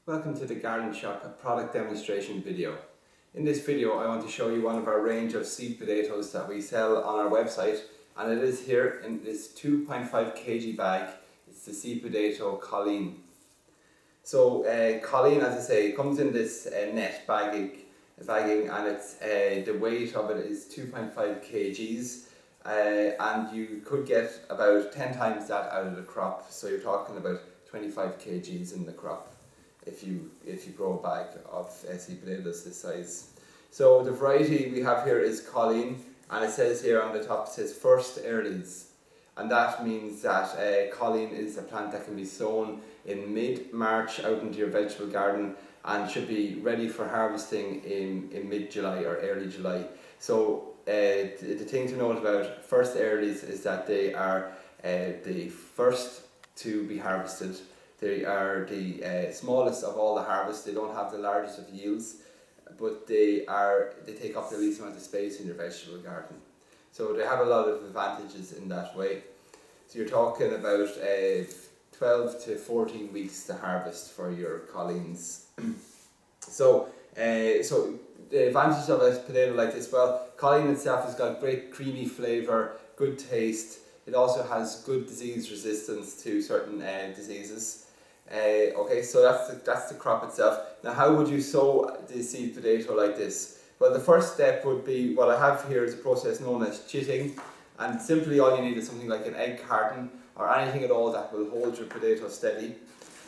Welcome to the Garden Shop product demonstration video. In this video I want to show you one of our range of seed potatoes that we sell on our website, and it is here in this 2.5 kg bag. It's the seed potato Colleen. So Colleen, as I say, comes in this net bagging, and it's the weight of it is 2.5 kgs, and you could get about 10 times that out of the crop, so you're talking about 25 kgs in the crop if you grow a bag of seed potatoes this size. So the variety we have here is Colleen, and it says here on the top, it says first earlies, and that means that Colleen is a plant that can be sown in mid-March out into your vegetable garden and should be ready for harvesting in mid-July or early July. So the thing to note about first earlies is that they are the first to be harvested. They are the smallest of all the harvests. They don't have the largest of yields, but they take up the least amount of space in your vegetable garden. So they have a lot of advantages in that way. So you're talking about 12 to 14 weeks to harvest for your Colleens. So the advantage of a potato like this, well, Colleen itself has got great creamy flavour, good taste. It also has good disease resistance to certain diseases. Okay, so that's the crop itself. Now, how would you sow the seed potato like this? Well, the first step would be, what I have here is a process known as chitting, and simply all you need is something like an egg carton or anything at all that will hold your potato steady.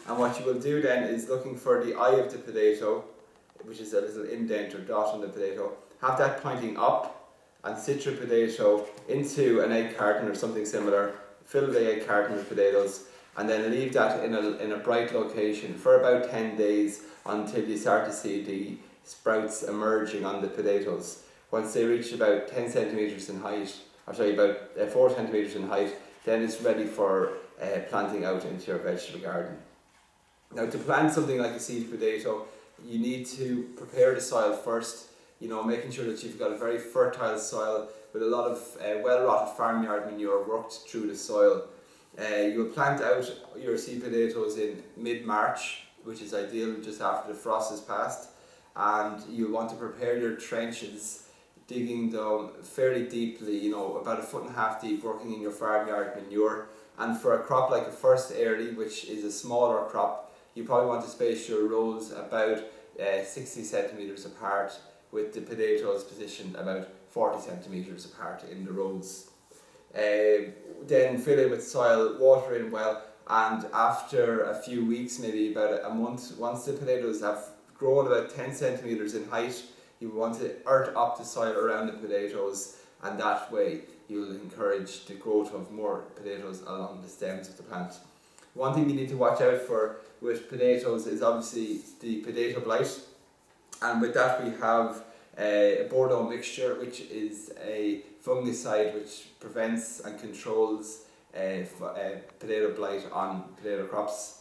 And what you will do then is, looking for the eye of the potato, which is a little indent or dot on the potato, have that pointing up, and sit your potato into an egg carton or something similar, fill the egg carton with potatoes, and then leave that in a bright location for about 10 days until you start to see the sprouts emerging on the potatoes. Once they reach about 10 centimetres in height, about 4 centimetres in height, then it's ready for planting out into your vegetable garden. Now, to plant something like a seed potato, you need to prepare the soil first, making sure that you've got a very fertile soil with a lot of well-rotted farmyard manure worked through the soil. You will plant out your seed potatoes in mid-March, which is ideal just after the frost has passed, and you'll want to prepare your trenches, digging down fairly deeply, about 1.5 feet deep, working in your farmyard manure. And for a crop like a first early, which is a smaller crop, you probably want to space your rows about 60 centimetres apart, with the potatoes positioned about 40 centimetres apart in the rows. Then fill in with soil, water in well, and after a few weeks, maybe about a month, once the potatoes have grown about 10 centimetres in height, you want to earth up the soil around the potatoes, and that way you will encourage the growth of more potatoes along the stems of the plant. One thing you need to watch out for with potatoes is obviously the potato blight, and with that we have a Bordeaux mixture, which is a fungicide which prevents and controls potato blight on potato crops.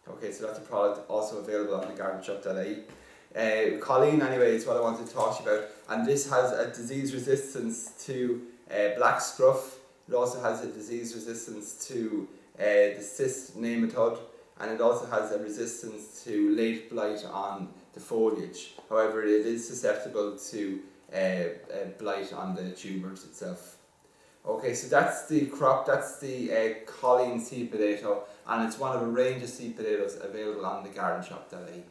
Okay, so that's a product also available on the gardenshop.ie. Colleen, anyway, is what I wanted to talk to you about, and this has a disease resistance to black scruff. It also has a disease resistance to the cyst nematode, and it also has a resistance to late blight on the foliage. However, it is susceptible to blight on the tubers itself. Okay, so that's the crop, that's the Colleen seed potato, and it's one of a range of seed potatoes available on the gardenshop.ie.